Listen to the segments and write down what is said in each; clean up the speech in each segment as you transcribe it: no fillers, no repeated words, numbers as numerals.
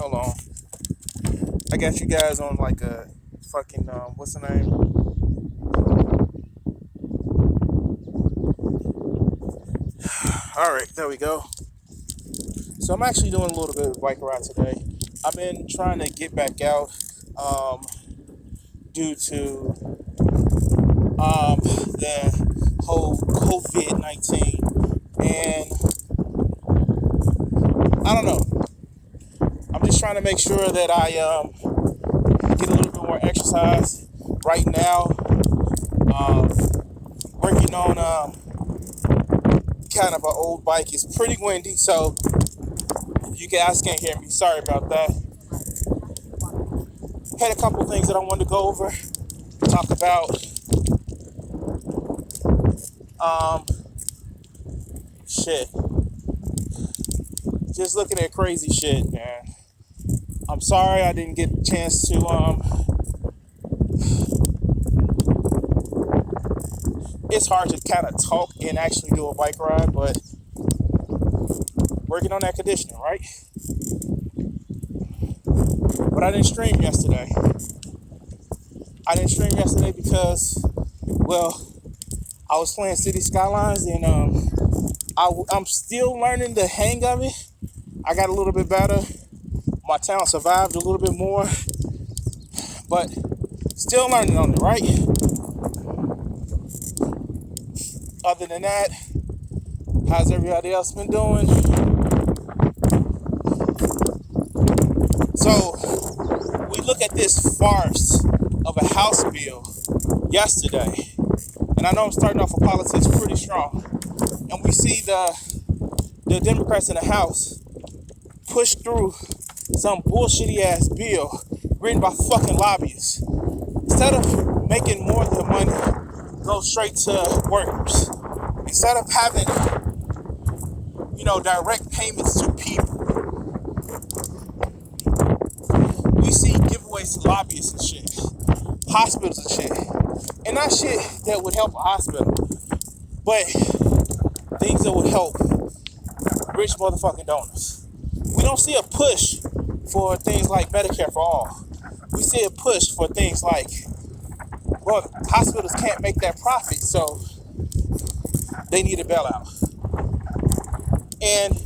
Hold on. I got you guys on like a fucking what's the name? All right, there we go. So I'm actually doing a little bit of bike ride today. I've been trying to get back out um, due to the whole COVID-19, and I don't know. I'm just trying to make sure that I get a little bit more exercise. Right now, um, working on kind of an old bike. It's pretty windy, so if you guys can't hear me, sorry about that. Had a couple things that I wanted to go over, talk about. Um, Shit, just looking at crazy shit, man. I'm sorry I didn't get a chance to. It's hard to kind of talk and actually do a bike ride, but working on that conditioning, right? But I didn't stream yesterday. I didn't stream yesterday because, well, I was playing City Skylines, and I'm still learning the hang of it. I got a little bit better. My town survived a little bit more, but still learning on it, right? Other than that, how's everybody else been doing? So we look at this farce of a House bill yesterday, and I know I'm starting off with politics pretty strong, and we see the Democrats in the House push through some bullshitty ass bill written by fucking lobbyists. Instead of making more of the money go straight to workers, instead of having, direct payments to people, we see giveaways to lobbyists and shit, hospitals and shit. And not shit that would help a hospital, but things that would help rich motherfucking donors. We don't see a push for things like Medicare for all. We see a push for things like, well, hospitals can't make that profit, so they need a bailout. And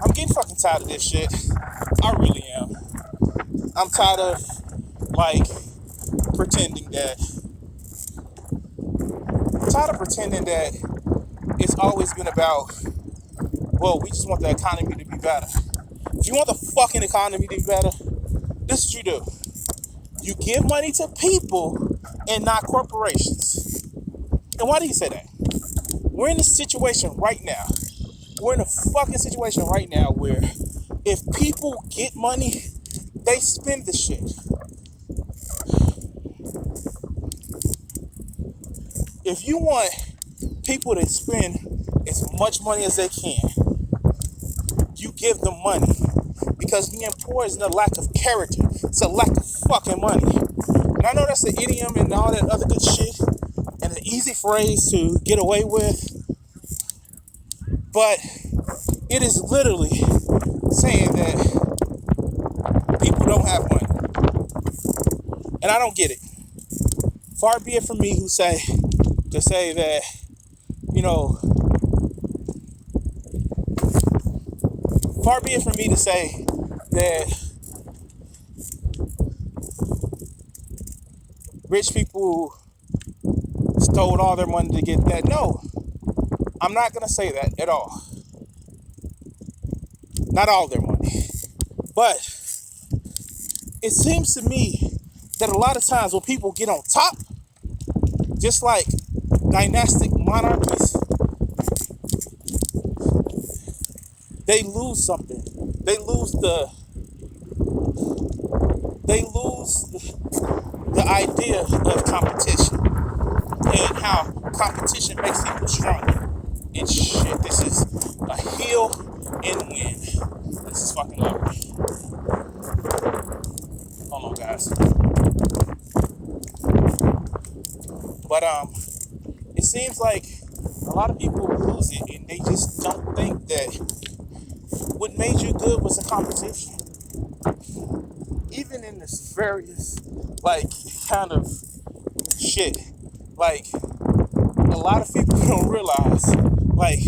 I'm getting fucking tired of this shit. I really am. I'm tired of, pretending that. I'm tired of pretending that it's always been about, well, we just want the economy to be better. If you want the fucking economy to be better, this is what you do. You give money to people and not corporations. And why do you say that? We're in a situation right now. We're in a fucking situation right now where if people get money, they spend the shit. If you want people to spend as much money as they can, you give them money. Because being poor isn't a lack of character, it's a lack of fucking money. And I know that's an idiom and all that other good shit, and an easy phrase to get away with, but it is literally saying that people don't have money. And I don't get it. Far be it from me to say that, far be it from me to say that rich people stole all their money to get that. No, I'm not going to say that at all. Not all their money. But it seems to me that a lot of times when people get on top, just like dynastic monarchies, they lose something. They lose the idea of competition and how competition makes people stronger. And shit, this is a heel and win. This is fucking lovely. Hold on, guys. But it seems like a lot of people lose it, and they just don't think that what made you good was a competition. even in this various, like, kind of shit, like, a lot of people don't realize, like,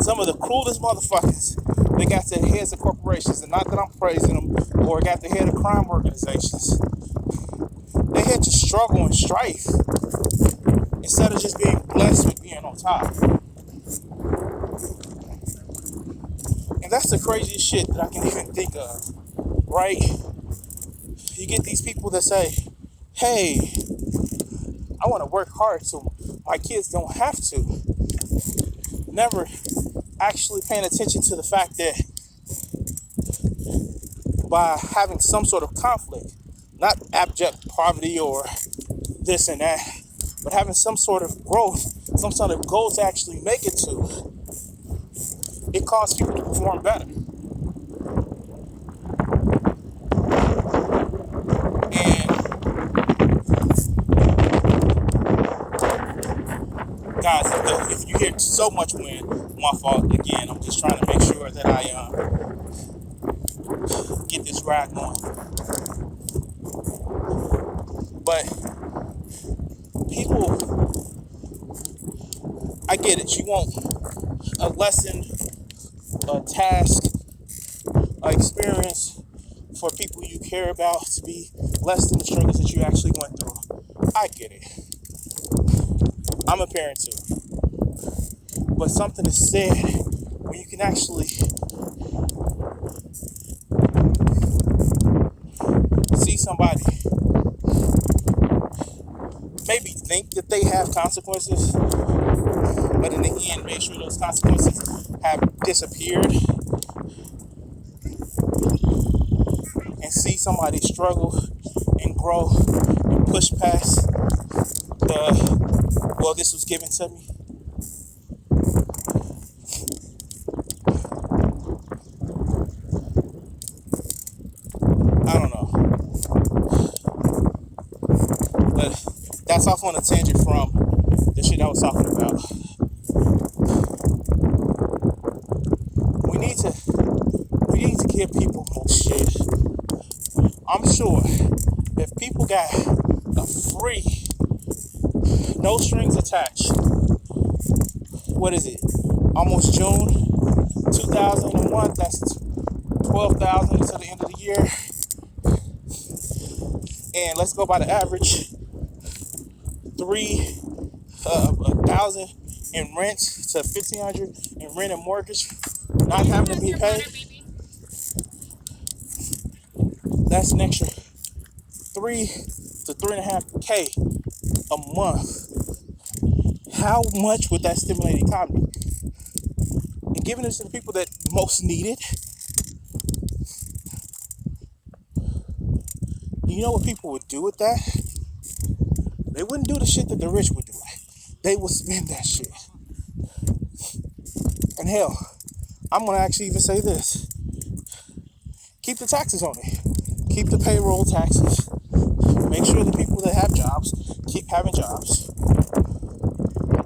some of the cruelest motherfuckers, they got their heads of corporations, and not that I'm praising them, or got the head of crime organizations. They had to struggle and strife instead of just being blessed with being on top. And that's the craziest shit that I can even think of, right? You get these people that say, hey, I want to work hard so my kids don't have to. Never actually paying attention to the fact that by having some sort of conflict, not abject poverty or this and that, but having some sort of growth, some sort of goal to actually make it to, it causes people to perform better. And guys, if you hear so much wind, my fault again. I'm just trying to make sure that I get this ride going. But people, I get it. You want a lesson, a task, an experience for people you care about to be less than the struggles that you actually went through. I get it. I'm a parent too. But something is said when you can actually see somebody maybe think that they have consequences, but in the end make sure those consequences have disappeared, and see somebody struggle and grow and push past the, well, this was given to me. I don't know. But that's off on a tangent from the shit I was talking about. We need to give people more shit. I'm sure if people got a free, no strings attached, what is it? Almost June 2001, that's 12,000 until the end of the year. And let's go by the average, 1,000 in rent to 1,500 in rent and mortgage, not having to be paid. That's an extra 3 to 3.5K a month. How much would that stimulate the economy? And giving it to the people that most need it. You know what people would do with that? They wouldn't do the shit that the rich would do. They would spend that shit. And hell, I'm gonna actually even say this. Keep the taxes on it. Keep the payroll taxes. Make sure the people that have jobs keep having jobs.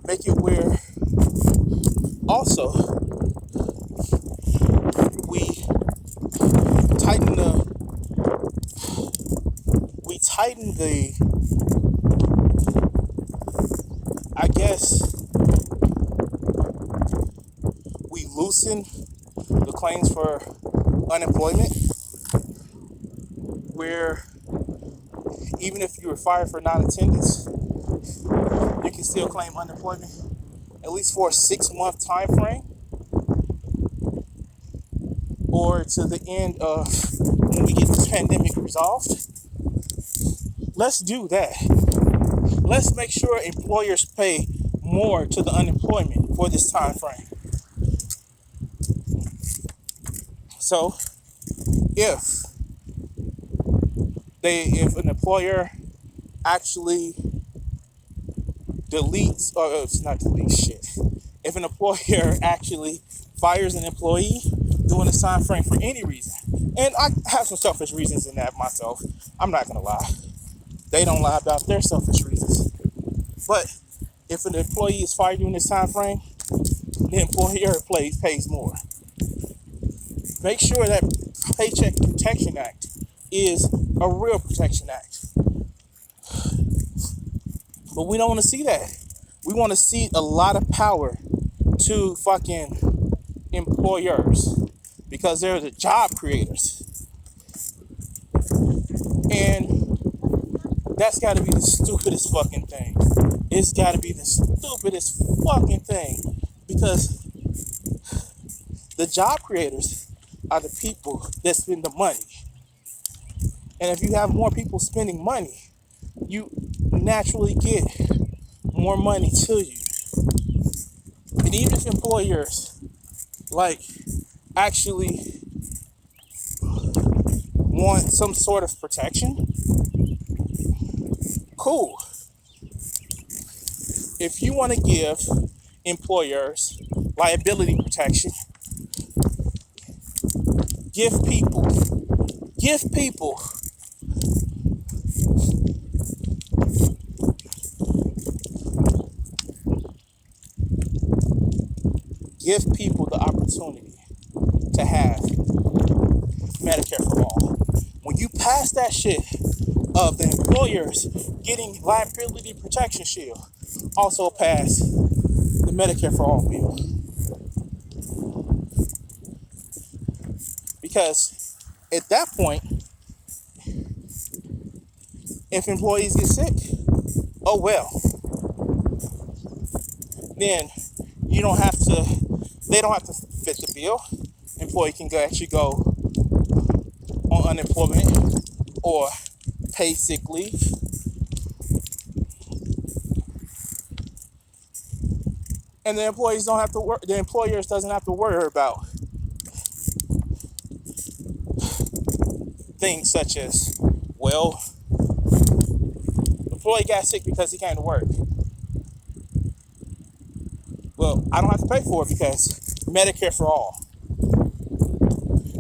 Make it where also we tighten the I guess we loosen the claims for unemployment, where even if you were fired for non-attendance, you can still claim unemployment, at least for a 6-month time frame, or to the end of when we get this pandemic resolved. Let's do that. Let's make sure employers pay more to the unemployment for this time frame. So if an employer actually deletes, or it's not delete shit. If an employer actually fires an employee during this time frame for any reason, and I have some selfish reasons in that myself, I'm not gonna lie. They don't lie about their selfish reasons. But if an employee is fired during this time frame, the employer pays more. Make sure that Paycheck Protection Act is a real protection act. But we don't want to see that. We want to see a lot of power to fucking employers because they're the job creators. And that's got to be the stupidest fucking thing. It's got to be the stupidest fucking thing because the job creators are the people that spend the money. And if you have more people spending money, you naturally get more money to you. And even if employers like actually want some sort of protection, cool. If you want to give employers liability protection, give people the opportunity to have Medicare for all. When you pass that shit of the employers getting liability protection shield, also pass the Medicare for all bill. Because at that point, if employees get sick, oh well. Then they don't have to fit the bill. Employee can actually go on unemployment or pay sick leave. And the employers doesn't have to worry about things such as, well, the employee got sick because he came to work. Well, I don't have to pay for it because Medicare for all.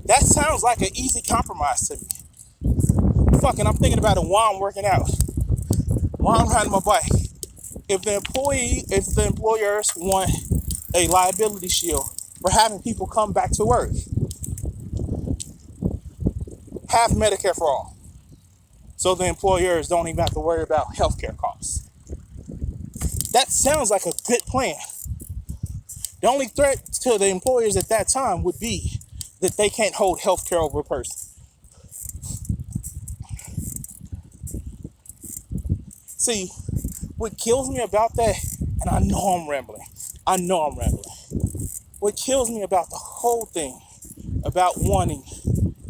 That sounds like an easy compromise to me. Fucking, I'm thinking about it while I'm working out, while I'm riding my bike. If the employers want a liability shield for having people come back to work, have Medicare for all. So the employers don't even have to worry about healthcare costs. That sounds like a good plan. The only threat to the employers at that time would be that they can't hold healthcare over a person. See, what kills me about that, and I know I'm rambling. What kills me about the whole thing, about wanting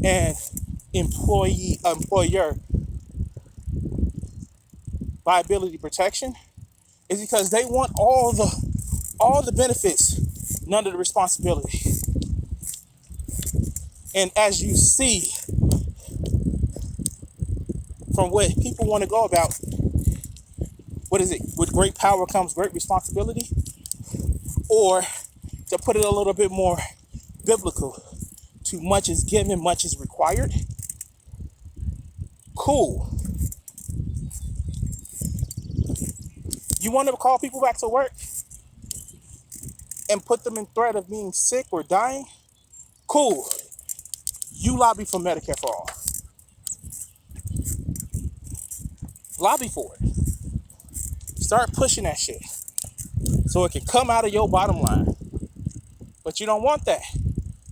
an employer liability protection, is because they want all the benefits, none of the responsibility. And as you see from what people want to go about, what is it? With great power comes great responsibility? Or to put it a little bit more biblical, too much is given, much is required. Cool. You want to call people back to work and put them in threat of being sick or dying? Cool. You lobby for Medicare for all. Lobby for it. Start pushing that shit so it can come out of your bottom line. But you don't want that.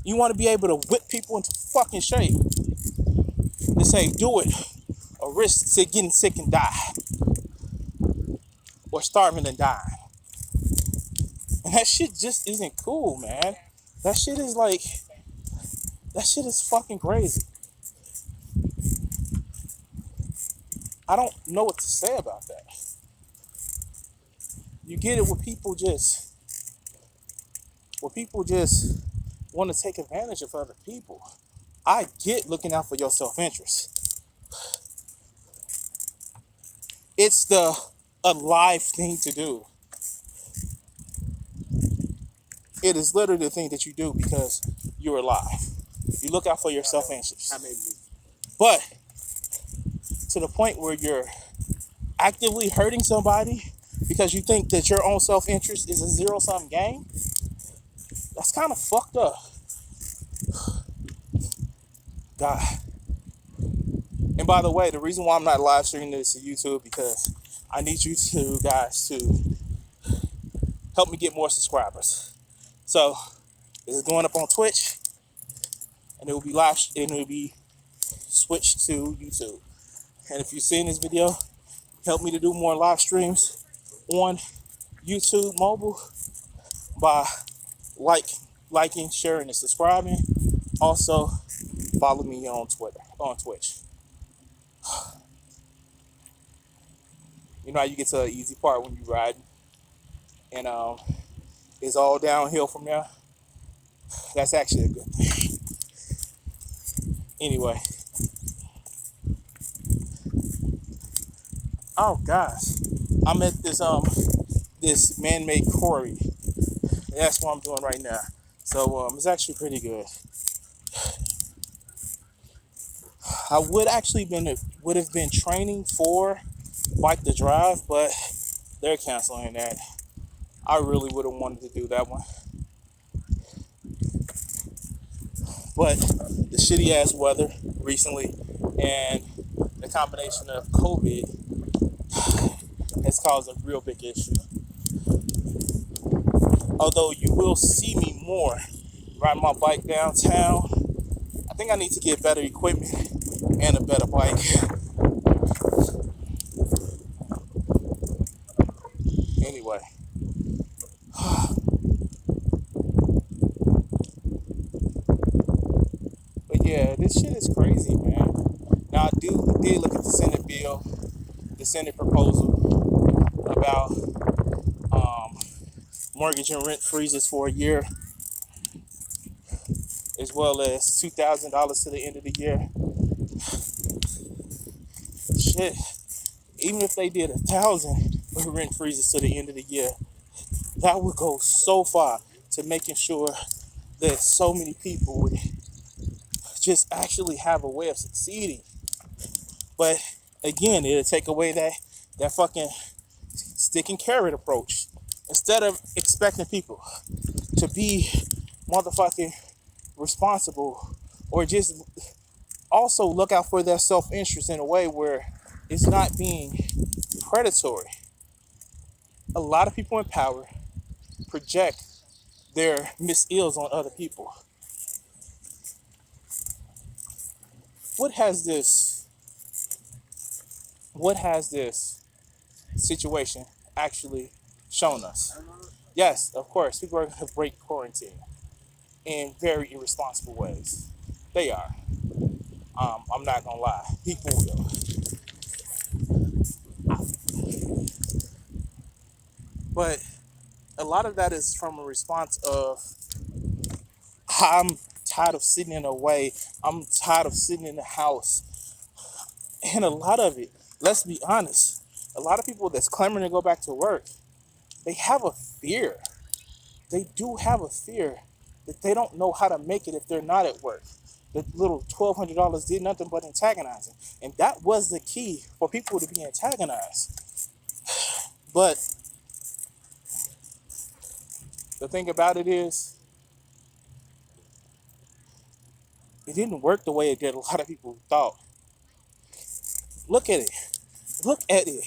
You want to be able to whip people into fucking shape and say, do it, or risk getting sick and die, or starving and dying. And that shit just isn't cool, man. That shit is fucking crazy. I don't know what to say about that. You get it when people just want to take advantage of other people. I get looking out for your self-interest. It's a alive thing to do. It is literally the thing that you do because you're alive. You look out for your self-interest. But to the point where you're actively hurting somebody because you think that your own self-interest is a zero-sum game, that's kind of fucked up. God. And by the way, the reason why I'm not live streaming this to YouTube because I need you two guys to help me get more subscribers. So this is going up on Twitch, and it will be live, and it will be switched to YouTube. And if you're seeing this video, help me to do more live streams on YouTube mobile by liking, sharing, and subscribing. Also, follow me on Twitter, on Twitch. You know how you get to an easy part when you ride, and it's all downhill from there. That's actually a good thing. Anyway, oh gosh, I'm at this man-made quarry. That's what I'm doing right now. So it's actually pretty good. I would have been training for Bike to Drive, but they're canceling that. I really would have wanted to do that one. But the shitty ass weather recently and the combination of COVID has caused a real big issue. Although you will see me more riding my bike downtown, I think I need to get better equipment and a better bike. Anyway. But yeah, this shit is crazy, man. Now I did look at the Senate bill, the Senate proposal about mortgage and rent freezes for a year, as well as $2,000 to the end of the year. Shit, even if they did 1,000 rent freezes to the end of the year, that would go so far to making sure that so many people would just actually have a way of succeeding. But again, it'll take away that fucking stick and carrot approach. Instead of expecting people to be motherfucking responsible or just also look out for their self-interest in a way where it's not being predatory. A lot of people in power project their mis-ills on other people. What has this situation actually shown us? Yes, of course, people are going to break quarantine in very irresponsible ways. They are. I'm not going to lie. People will. But a lot of that is from a response of, I'm tired of sitting in a way. I'm tired of sitting in the house. And a lot of it, let's be honest, a lot of people that's clamoring to go back to work, they have a fear. They do have a fear that they don't know how to make it if they're not at work. The little $1,200 did nothing but antagonizing. And that was the key for people to be antagonized. But the thing about it is, it didn't work the way it did a lot of people thought. Look at it. Look at it.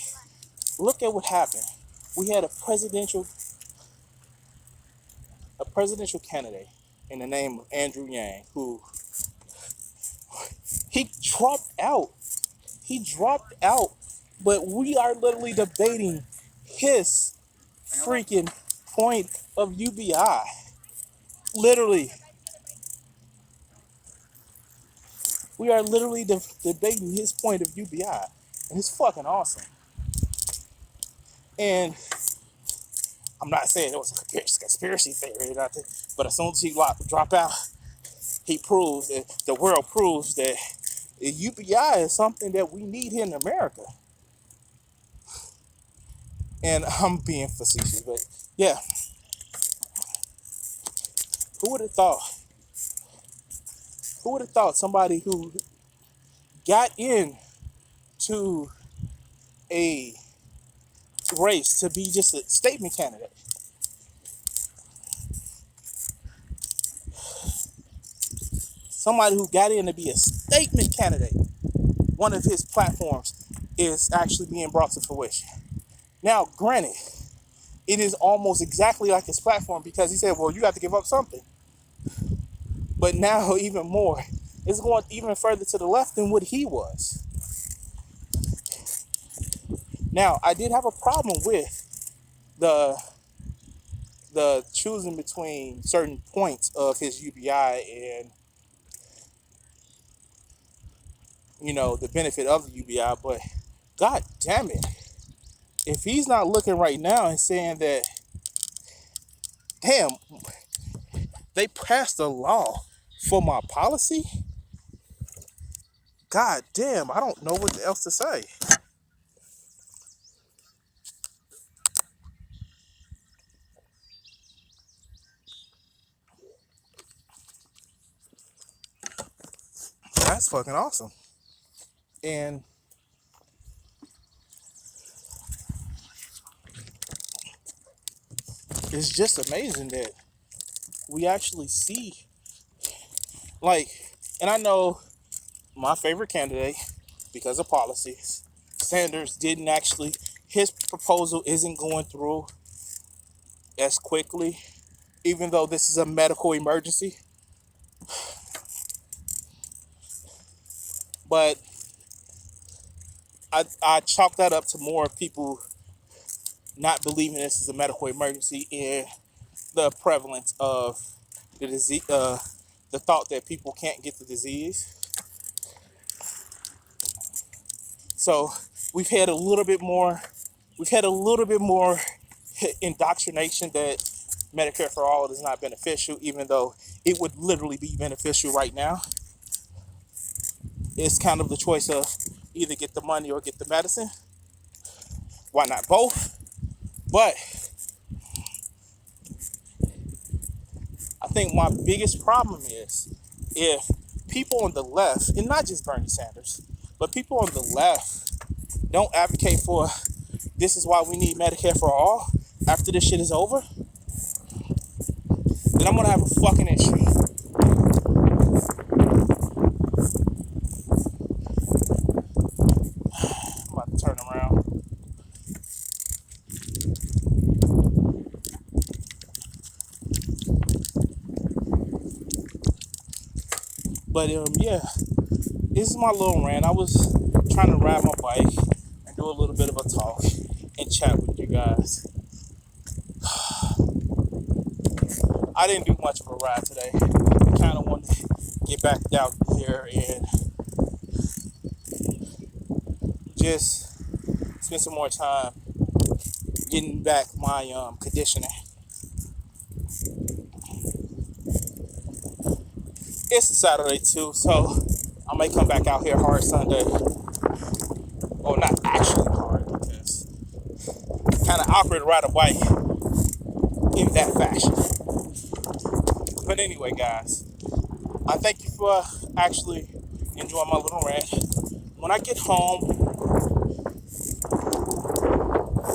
Look at what happened. We had a presidential candidate in the name of Andrew Yang, who he dropped out. He dropped out. But we are literally debating his freaking point of UBI. Literally. We are literally debating his point of UBI. And it's fucking awesome. And I'm not saying it was a conspiracy theory or nothing, but as soon as he drop out, he proves that the world proves that UBI is something that we need here in America. And I'm being facetious, but yeah. Who would have thought? Who would have thought somebody who got into a race to be just a statement candidate? somebody who got in to be a statement candidate, one of his platforms is actually being brought to fruition. Now, granted, it is almost exactly like his platform because he said, well, you got to give up something. But now, even more, it's going even further to the left than what he was. Now, I did have a problem with the choosing between certain points of his UBI and, the benefit of the UBI, but God damn it. If he's not looking right now and saying that, damn, they passed a law for my policy, God damn, I don't know what else to say. That's fucking awesome. And it's just amazing that we actually see, like, and I know my favorite candidate, because of policies, Sanders didn't actually, his proposal isn't going through as quickly, even though this is a medical emergency. But I chalk that up to more people not believing this is a medical emergency and the prevalence of the disease, the thought that people can't get the disease. So we've had a little bit more indoctrination that Medicare for all is not beneficial, even though it would literally be beneficial right now. It's kind of the choice of either get the money or get the medicine. Why not both? But I think my biggest problem is if people on the left, and not just Bernie Sanders, but people on the left don't advocate for this is why we need Medicare for all after this shit is over, then I'm gonna have a fucking issue. I'm about to turn around. But yeah, this is my little rant. I was trying to ride my bike and do a little bit of a talk and chat with you guys. I didn't do much of a ride today. I kind of wanted to get back out here and just spend some more time getting back my conditioning. It's a Saturday too, so I may come back out here hard Sunday. Well, not actually hard, because it's kind of awkward to ride a bike in that fashion. But anyway, guys, I thank you for actually enjoying my little rant. When I get home,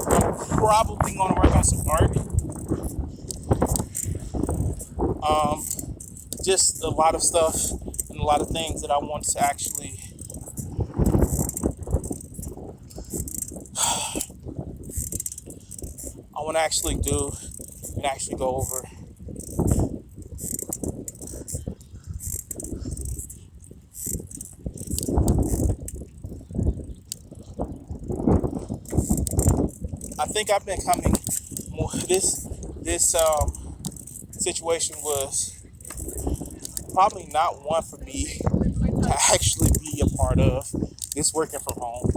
I'm probably going to work on some art. Just a lot of stuff and a lot of things that I want to actually do and actually go over. I think I've been coming more. This situation was probably not one for me to actually be a part of. This working from home.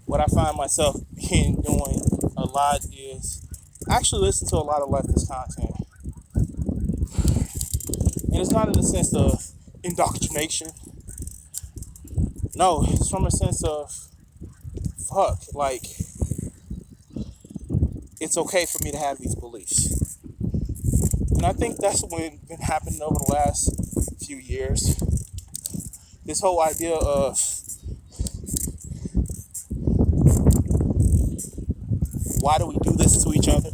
What I find myself doing a lot is actually listen to a lot of leftist content. And it's not in the sense of indoctrination. No, it's from a sense of fuck, like it's okay for me to have these beliefs. And I think that's what's been happening over the last few years. This whole idea of why do we do this to each other?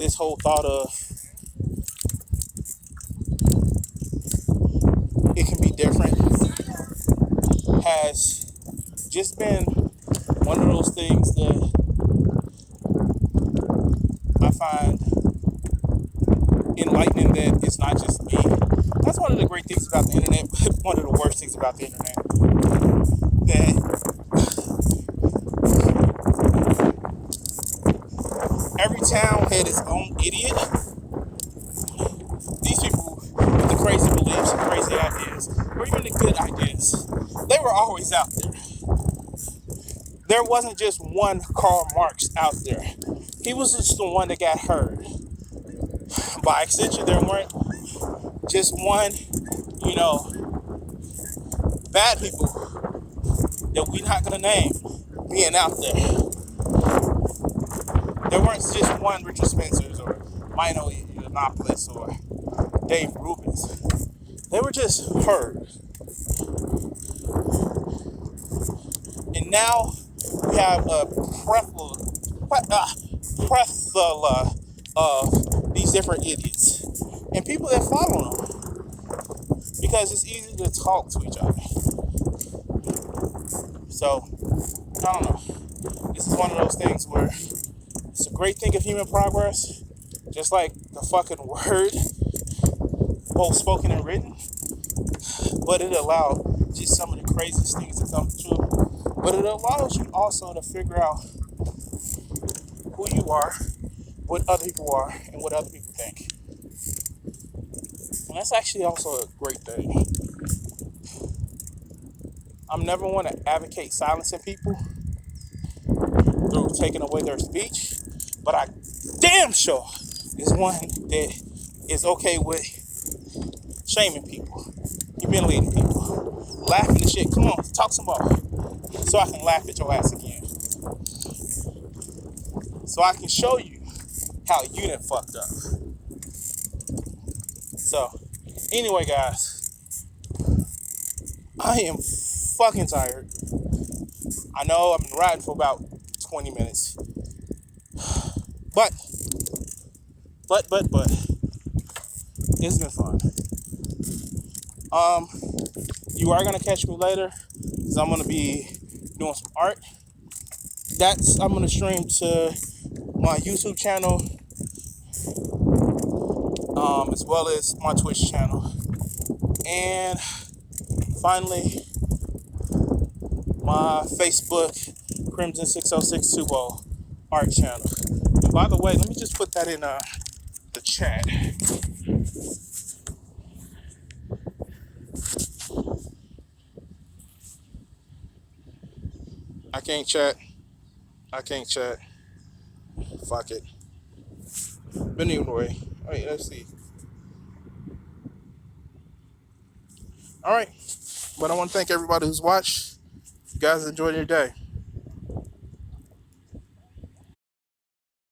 this whole thought of it can be different has just been one of those things that I find enlightening, that it's not just me. That's one of the great things about the internet, but one of the worst things about the internet. That every town had its own idiot. These people with the crazy beliefs and crazy ideas, or even the good ideas, they were always out there. There wasn't just one Karl Marx out there. He was just the one that got heard. By extension, there weren't just one, bad people that we're not gonna name being out there. There weren't just one Richard Spencer's or Mino Yiannopoulos or Dave Rubens. They were just heard. And now we have a plethora of these different idiots and people that follow them because it's easy to talk to each other. So, I don't know. This is one of those things where it's a great thing of human progress, just like the fucking word, both spoken and written, but it allowed just some of the craziest things to come true. But it allows you also to figure out who you are, what other people are, and what other people think. And that's actually also a great thing. I'm never one to advocate silencing people through taking away their speech, but I damn sure is one that is okay with shaming people, humiliating people, laughing and shit. Come on, talk some more, so I can laugh at your ass again, so I can show you how you done fucked up. So, anyway, guys, I am fucking tired. I know I've been riding for about 20 minutes. But, it's been fun. You are gonna catch me later, because I'm gonna be doing some art. I'm gonna stream to my YouTube channel, as well as my Twitch channel. And finally, my Facebook Crimson 60620 art channel. And by the way, let me just put that in the chat. I can't chat. Fuck it. But anyway, wait, let's see. Alright. But I want to thank everybody who's watched. You guys enjoy your day.